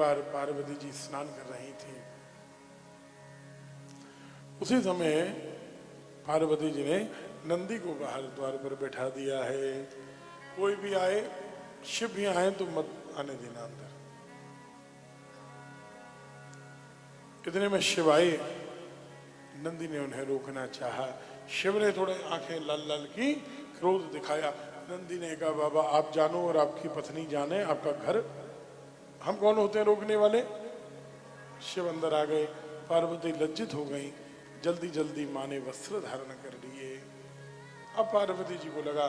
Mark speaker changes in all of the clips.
Speaker 1: पार्वती जी स्नान कर रही थी। उसी समय पार्वती जी ने नंदी को बाहर द्वार पर बैठा दिया है। कोई भी आए, शिव भी आए तो मत आने देना अंदर। इतने में शिव आए, नंदी ने उन्हें रोकना चाहा। शिव ने थोड़े आंखें लाल लाल की, क्रोध दिखाया। नंदी ने कहा, बाबा आप जानो और आपकी पत्नी जाने, आपका घर, हम कौन होते हैं रोकने वाले। शिव अंदर आ गए। पार्वती लज्जित हो गई। जल्दी जल्दी माँ ने वस्त्र धारण कर लिए। अब पार्वती जी को लगा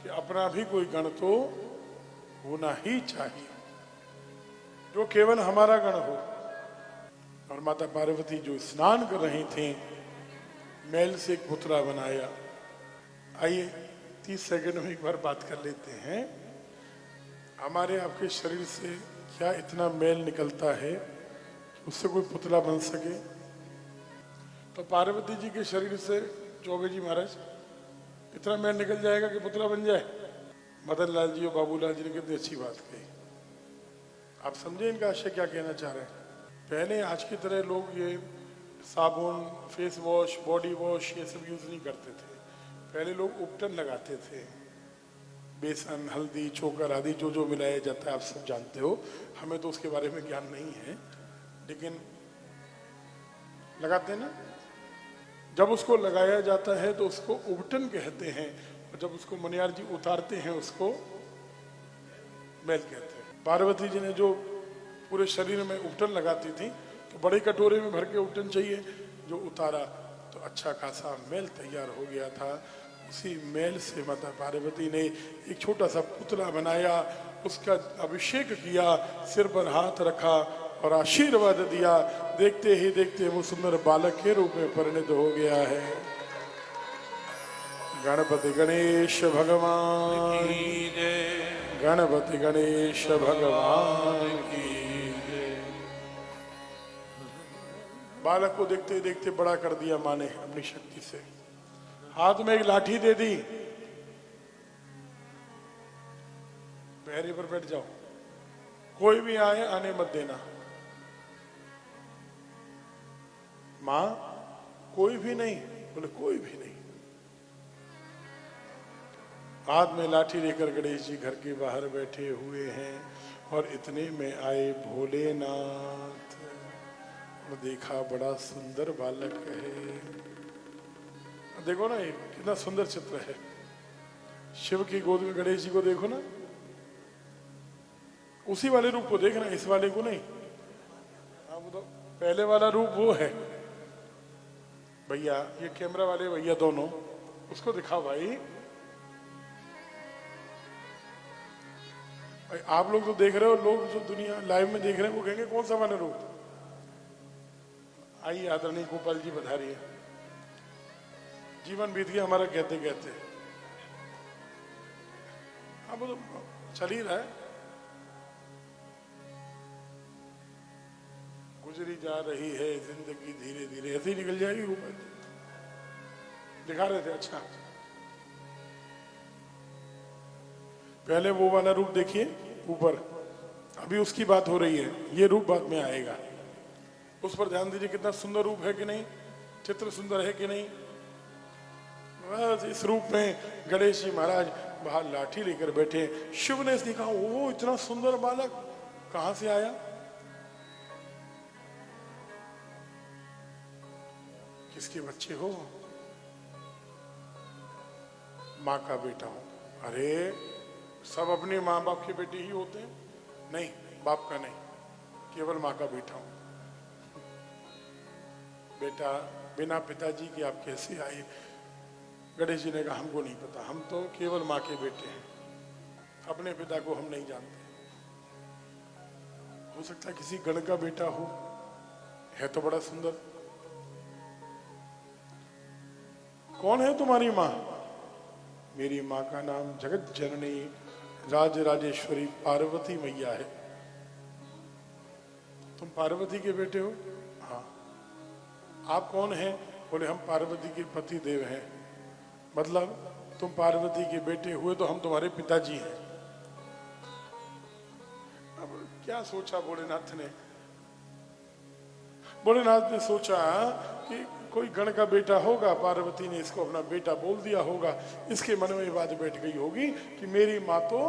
Speaker 1: कि अपना भी कोई गण तो होना ही चाहिए, जो केवल हमारा गण हो। और माता पार्वती जो स्नान कर रही थी, मैल से एक पुतला बनाया। आइए 30 सेकंड में एक बार बात कर लेते हैं। हमारे आपके शरीर से क्या इतना मैल निकलता है कि उससे कोई पुतला बन सके। तो पार्वती जी के शरीर से चौबे जी महाराज इतना मैल निकल जाएगा कि पुतला बन जाए। मदन लाल जी और बाबूलाल जी ने कितनी अच्छी बात कही। आप समझे इनका आशय क्या कहना चाह रहे हैं। पहले आज की तरह लोग ये साबुन, फेस वॉश, बॉडी वॉश ये सब यूज नहीं करते थे। पहले लोग उपटन लगाते थे। बेसन, हल्दी, चोकर आदि जो जो मिलाया जाता है आप सब जानते हो। हमें तो उसके बारे में ज्ञान नहीं है, लेकिन लगाते हैं ना। जब उसको लगाया जाता है तो उसको उपटन कहते हैं, और जब उसको मनियार जी उतारते हैं उसको मैल कहते हैं। पार्वती जी ने जो पूरे शरीर में उपटन लगाती थी, तो बड़े कटोरे में भर के उपटन चाहिए, जो उतारा तो अच्छा खासा मैल तैयार हो गया था। उसी मैल से माता पार्वती ने एक छोटा सा पुतला बनाया, उसका अभिषेक किया, सिर पर हाथ रखा और आशीर्वाद दिया। देखते ही देखते वो सुंदर बालक के रूप में परिणत हो गया है। गणपति गणेश भगवान की जय। गणपति गणेश भगवान की जय। बालक को देखते देखते बड़ा कर दिया माँ ने अपनी शक्ति से। हाथ में एक लाठी दे दी, पैरी पर बैठ जाओ, कोई भी आए आने मत देना। मां कोई भी नहीं, बोले कोई भी नहीं। हाथ में लाठी लेकर गणेश जी घर के बाहर बैठे हुए हैं, और इतने में आए भोलेनाथ। और देखा बड़ा सुंदर बालक है। देखो ना, ये कितना सुंदर चित्र है। शिव की गोद में गणेश जी को देखो ना, उसी वाले रूप को देखना, इस वाले को नहीं। हाँ तो पहले वाला रूप वो है भैया, ये कैमरा वाले भैया दोनों, उसको दिखाओ भाई। आप लोग तो देख रहे हो, लोग जो दुनिया लाइव में देख रहे हैं वो कहेंगे कौन सा वाला रूप। आइए आदरणीय गोपाल जी पधारिए। जीवन बीत गया हमारा कहते कहते। अब तो चल ही रहा है, गुजरी जा रही है जिंदगी धीरे धीरे, ऐसे ही निकल जाएगी। ऊपर दिखा रहे थे। अच्छा, पहले वो वाला रूप देखिए ऊपर, अभी उसकी बात हो रही है, ये रूप बाद में आएगा। उस पर ध्यान दीजिए, कितना सुंदर रूप है कि नहीं, चित्र सुंदर है कि नहीं। बस इस रूप में गणेश जी महाराज बाहर लाठी लेकर बैठे। शिव ने देखा, ओ इतना सुंदर बालक कहां से आया। किसके बच्चे हो। माँ का बेटा हूं। अरे सब अपने माँ बाप के बेटे ही होते हैं। नहीं, बाप का नहीं, केवल माँ का बेटा हूं। बेटा बिना पिताजी के आप कैसे आए। गणेश जी ने कहा, हमको नहीं पता, हम तो केवल माँ के बेटे हैं, अपने पिता को हम नहीं जानते। हो सकता है किसी गण का बेटा हो, है तो बड़ा सुंदर। कौन है तुम्हारी माँ। मेरी माँ का नाम जगत जननी राज राजेश्वरी पार्वती मैया है। तुम पार्वती के बेटे हो। हाँ। आप कौन हैं। बोले हम पार्वती के पति देव हैं। मतलब तुम पार्वती के बेटे हुए तो हम तुम्हारे पिताजी हैं। अब क्या सोचा भोलेनाथ ने? भोलेनाथ ने सोचा कि कोई गण का बेटा होगा, पार्वती ने इसको अपना बेटा बोल दिया होगा, इसके मन में बात बैठ गई होगी कि मेरी माँ तो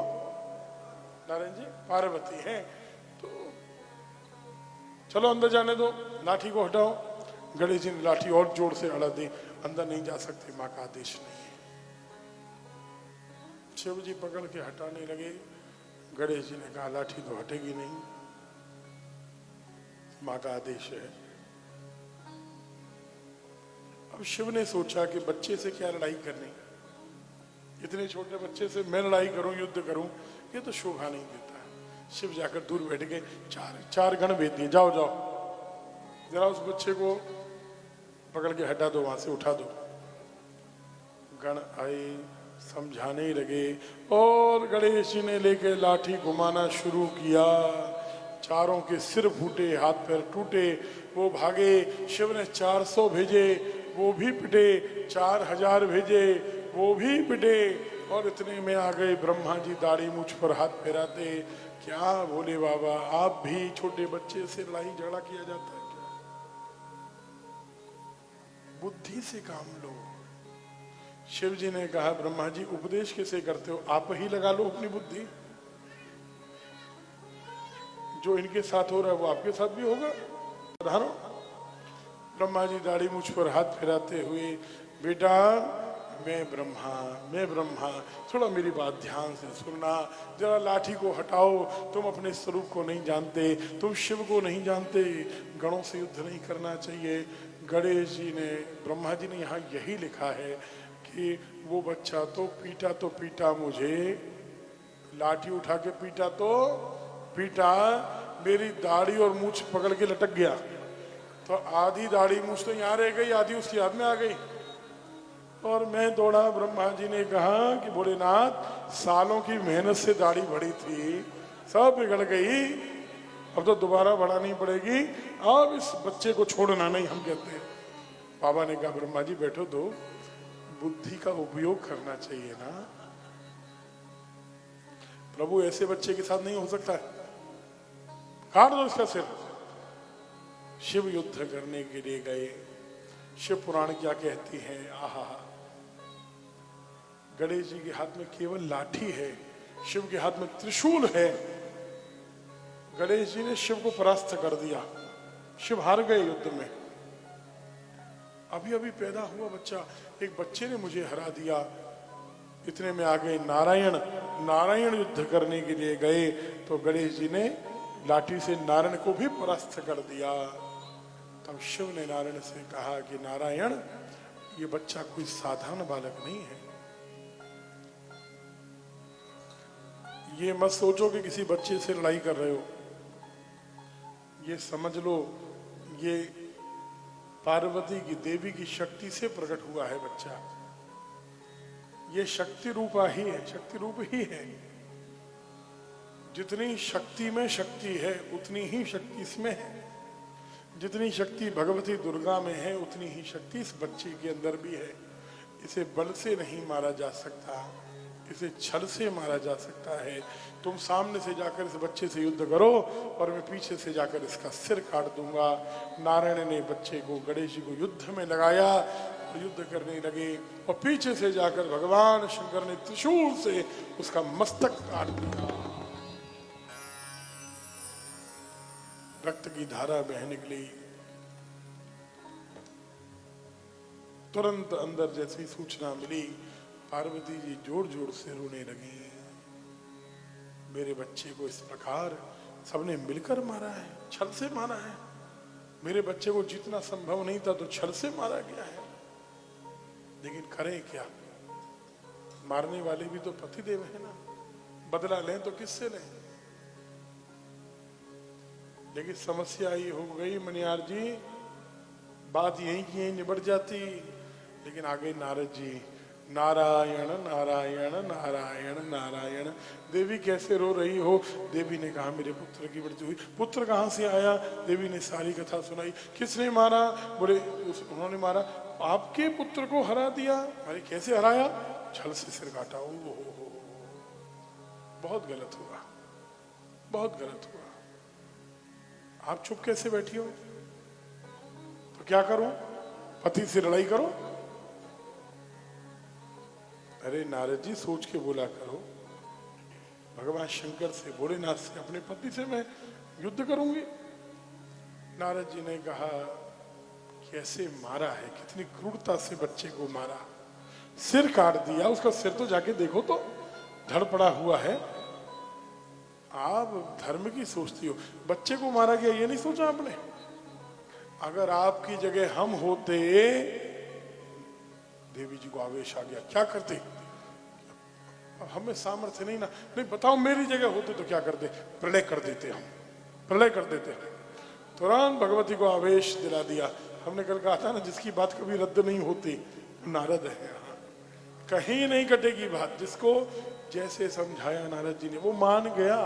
Speaker 1: नारायण जी पार्वती है, तो चलो अंदर जाने दो, लाठी को हटाओ। गणेश जी ने लाठी और जोर से अड़ा दी, अंदर नहीं जा सकते, माँ का आदेश नहीं है। शिव जी पकड़ के हटाने लगे। गणेश जी ने कहा लाठी तो हटेगी नहीं, माँ का आदेश है। अब शिव ने सोचा कि बच्चे से क्या लड़ाई करनी, इतने छोटे बच्चे से मैं लड़ाई करूं, युद्ध करूं, ये तो शोभा नहीं देता। शिव जाकर दूर बैठ गए, चार गण भेज दिए, जाओ जाओ जरा उस बच्चे को पकड़ के हटा दो, वहां से उठा दो। गण आए, समझाने ही लगे, और गणेश जी ने लेके लाठी घुमाना शुरू किया। चारों के सिर फूटे, हाथ पैर टूटे, वो भागे। शिव ने 400 भेजे, वो भी पिटे। 4000 भेजे, वो भी पिटे। और इतने में आ गए ब्रह्मा जी, दाढ़ी मूछ पर हाथ फेराते। क्या बोले बाबा, आप भी छोटे बच्चे से लड़ाई झगड़ा किया जाता है क्या? बुद्धि से काम लो। शिव जी ने कहा ब्रह्मा जी उपदेश कैसे करते हो, आप ही लगा लो अपनी बुद्धि, जो इनके साथ हो रहा है वो आपके साथ भी होगा, प्रधानो। ब्रह्मा जी दाढ़ी मुझ पर हाथ फिराते हुए, बेटा मैं ब्रह्मा, थोड़ा मेरी बात ध्यान से सुनना, जरा लाठी को हटाओ। तुम अपने स्वरूप को नहीं जानते, तुम शिव को नहीं जानते, गणों से युद्ध नहीं करना चाहिए। गणेश जी ने, ब्रह्मा जी ने यहाँ यही लिखा है कि वो बच्चा तो पीटा मुझे, लाठी उठा के पीटा, मेरी दाढ़ी और मूछ पकड़ के लटक गया, तो आधी दाढ़ी मूछ तो यहाँ रह गई, आधी उसकी हाथ में आ गई, और मैं दौड़ा। ब्रह्मा जी ने कहा कि भोलेनाथ सालों की मेहनत से दाढ़ी बढ़ी थी, सब बिगड़ गई, अब तो दोबारा बढ़ानी पड़ेगी, अब इस बच्चे को छोड़ना नहीं हम कहते हैं। बाबा ने कहा ब्रह्मा जी बैठो, दो बुद्धि का उपयोग करना चाहिए ना प्रभु, ऐसे बच्चे के साथ नहीं हो सकता है, काट दो इसका सिर। शिव युद्ध करने के लिए गए। शिव पुराण क्या कहती है, आहा, गणेश जी के हाथ में केवल लाठी है, शिव के हाथ में त्रिशूल है। गणेश जी ने शिव को परास्त कर दिया, शिव हार गए युद्ध में। अभी अभी पैदा हुआ बच्चा, एक बच्चे ने मुझे हरा दिया। इतने में आ गए नारायण युद्ध करने के लिए गए, तो गणेश जी ने लाठी से नारायण को भी परास्त कर दिया। तब शिव ने नारायण से कहा कि नारायण, ये बच्चा कोई साधारण बालक नहीं है, ये मत सोचो कि किसी बच्चे से लड़ाई कर रहे हो, ये समझ लो ये पार्वती की, देवी की शक्ति से प्रकट हुआ है बच्चा, ये शक्ति रूपा ही है, शक्ति रूप ही है। जितनी शक्ति में शक्ति है उतनी ही शक्ति इसमें है, जितनी शक्ति भगवती दुर्गा में है उतनी ही शक्ति इस बच्चे के अंदर भी है। इसे बल से नहीं मारा जा सकता, इसे छल से मारा जा सकता है। तुम सामने से जाकर इस बच्चे से युद्ध करो और मैं पीछे से जाकर इसका सिर काट दूंगा। नारायण ने बच्चे को, गणेश जी को युद्ध में लगाया और युद्ध करने लगे, और पीछे से जाकर भगवान शंकर ने त्रिशूल से उसका मस्तक काट दिया। रक्त की धारा बह निकली। तुरंत अंदर जैसी सूचना मिली, पार्वती जी जोर जोर से रोने लगी। मेरे बच्चे को इस प्रकार सबने मिलकर मारा है, छल से मारा है। मेरे बच्चे को जीतना संभव नहीं था तो छल से मारा गया है। लेकिन करें क्या, मारने वाले भी तो पतिदेव है ना, बदला लें तो किससे लें। लेकिन समस्या ये हो गई मनियार जी, बात यही की यही निबट जाती। लेकिन आ गए नारद जी, नारायण नारायण नारायण नारायण। देवी कैसे रो रही हो? देवी ने कहा मेरे पुत्र की मृत्यु हुई। पुत्र कहाँ से आया? देवी ने सारी कथा सुनाई। किसने मारा? बोले उन्होंने मारा, आपके पुत्र को हरा दिया। अरे कैसे हराया? छल से सिर काटा। ओ बहुत गलत हुआ, बहुत गलत हुआ। आप चुप कैसे बैठी हो? तो क्या करूं? पति से लड़ाई करो? अरे नारद जी, सोच के बोला करो। भगवान शंकर से, भोलेनाथ से, अपने पति से मैं युद्ध करूंगी? नारद जी ने कहा, कैसे मारा है, कितनी क्रूरता से बच्चे को मारा, सिर काट दिया। उसका सिर तो जाके देखो तो, धड़ पड़ा हुआ है। आप धर्म की सोचती हो, बच्चे को मारा गया ये नहीं सोचा आपने? अगर आपकी जगह हम होते, देवी जी को आवेश आ गया, क्या करते? हमें सामर्थ्य नहीं ना, नहीं बताओ मेरी जगह होते तो क्या करते? प्रलय कर देते, हम प्रलय कर देते। तुरंत भगवती को आवेश दिला दिया। हमने कल कहा था ना, जिसकी बात कभी रद्द नहीं होती नारद है। कहीं नहीं कटेगी बात। जिसको जैसे समझाया नारद जी ने, वो मान गया।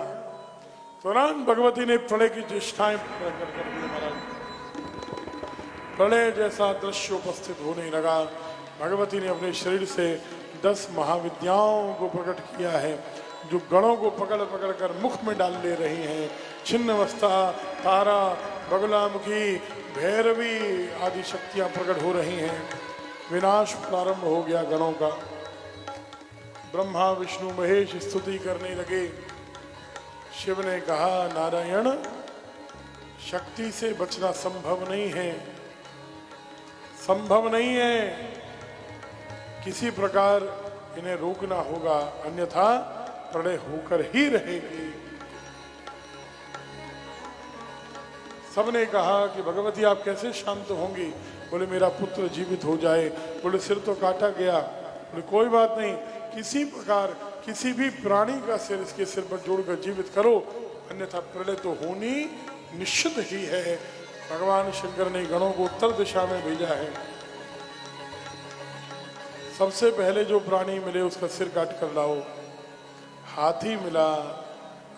Speaker 1: तुरंत भगवती ने प्रलय की ज्येष्ठाएं प्रकट कर दी। महाराज, प्रलय जैसा दृश्य उपस्थित होने लगा। भगवती ने अपने शरीर से 10 महाविद्याओं को प्रकट किया है, जो गणों को पकड़ पकड़ कर मुख में डाल ले रही हैं। छिन्नमस्ता, तारा, बगुलामुखी, भैरवी आदि शक्तियां प्रकट हो रही हैं। विनाश प्रारंभ हो गया गणों का। ब्रह्मा विष्णु महेश स्तुति करने लगे। शिव ने कहा, नारायण, शक्ति से बचना संभव नहीं है, संभव नहीं है। किसी प्रकार इन्हें रोकना होगा, अन्यथा प्रलय होकर ही रहेगी। सबने कहा कि भगवती आप कैसे शांत होंगी? बोले मेरा पुत्र जीवित हो जाए। बोले सिर तो काटा गया। बोले कोई बात नहीं, किसी प्रकार किसी भी प्राणी का सिर इसके सिर पर जोड़कर जीवित करो, अन्यथा प्रलय तो होनी निश्चित ही है। भगवान शंकर ने गणों को उत्तर दिशा में भेजा है। सबसे पहले जो प्राणी मिले उसका सिर काट कर लाओ। हाथी मिला,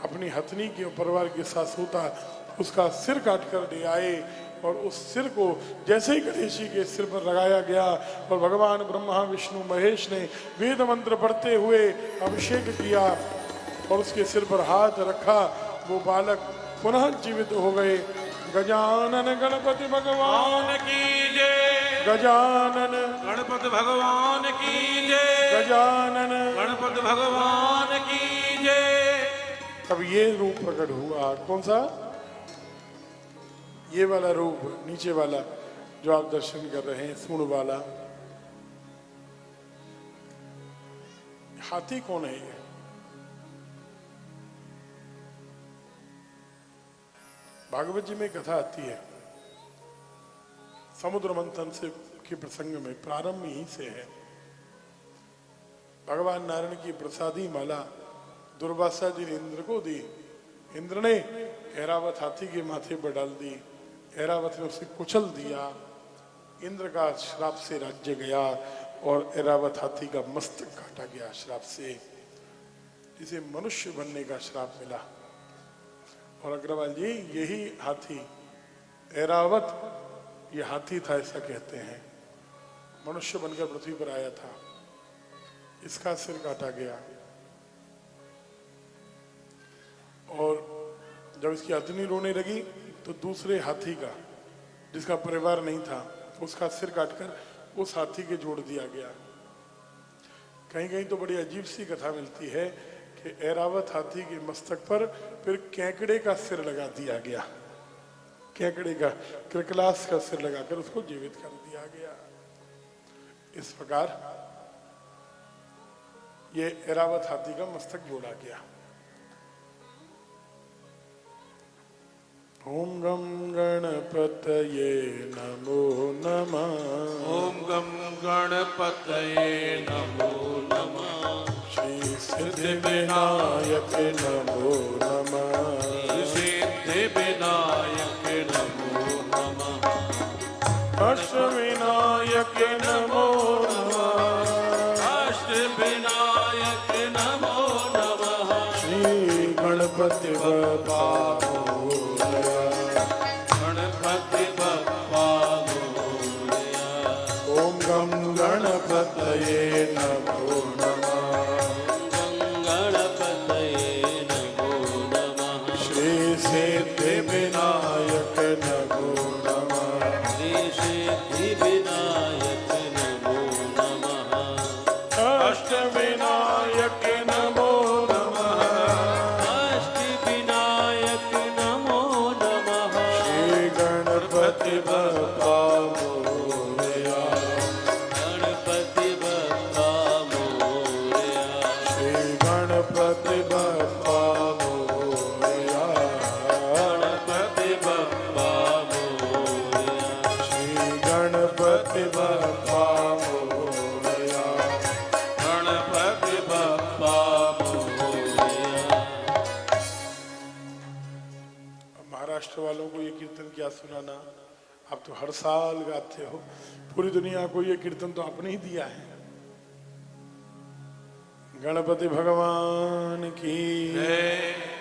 Speaker 1: अपनी हथनी के परिवार के साथ सोता, उसका सिर काट कर ले आए। और उस सिर को जैसे ही गणेश जी के सिर पर लगाया गया और भगवान ब्रह्मा विष्णु महेश ने वेद मंत्र पढ़ते हुए अभिषेक किया और उसके सिर पर हाथ रखा, वो बालक पुनः जीवित हो गए। गजानन गणपति भगवान की जय, गजानन
Speaker 2: गणपति भगवान की जय,
Speaker 1: गजानन
Speaker 2: गणपति भगवान की जय।
Speaker 1: तब ये रूप प्रकट हुआ। कौन सा? ये वाला रूप, नीचे वाला जो आप दर्शन कर रहे हैं, सूंड वाला। हाथी कौन है ये? भागवत जी में कथा आती है, समुद्र मंथन से के प्रसंग में, प्रारंभ ही से है। भगवान नारायण की प्रसादी माला दुर्वासा जी ने इंद्र को दी। इंद्र ने ऐरावत हाथी के माथे पर डाल दी। ऐरावत ने उसे कुचल दिया। इंद्र का श्राप से राज्य गया और ऐरावत हाथी का मस्तक काटा गया श्राप से। इसे मनुष्य बनने का श्राप मिला। और अग्रवाल जी, यही हाथी ऐरावत, ये हाथी था ऐसा कहते हैं, मनुष्य बनकर पृथ्वी पर आया था। इसका सिर काटा गया और जब इसकी अग्नि रोने लगी तो दूसरे हाथी का, जिसका परिवार नहीं था, उसका सिर काटकर उस हाथी के जोड़ दिया गया। कहीं कहीं तो बड़ी अजीब सी कथा मिलती है कि ऐरावत हाथी के मस्तक पर फिर केकड़े का सिर लगा दिया गया। केकड़े का, क्रिकलास का सिर लगाकर उसको जीवित कर दिया गया। इस प्रकार ये ऐरावत हाथी का मस्तक जोड़ा गया। ओम गम गणपतये नमो नमः।
Speaker 2: ओम गम गणपतये नमो नमः।
Speaker 1: श्री सिद्धि विनायक नमो नमः।
Speaker 2: सिद्धि विनायक नमो नमः।
Speaker 1: अष्ट विनायक नमो नमः।
Speaker 2: अष्ट विनायक नमो नमः।
Speaker 1: श्री गणपति बप्पा गणपतये नमो नमः।
Speaker 2: गणपतये नमो नमः।
Speaker 1: श्री सिद्धि विनायक महाराष्ट्र वालों को ये कीर्तन क्या सुनाना, आप तो हर साल गाते हो, पूरी दुनिया को ये कीर्तन तो आपने ही दिया है। गणपति भगवान की
Speaker 2: जय।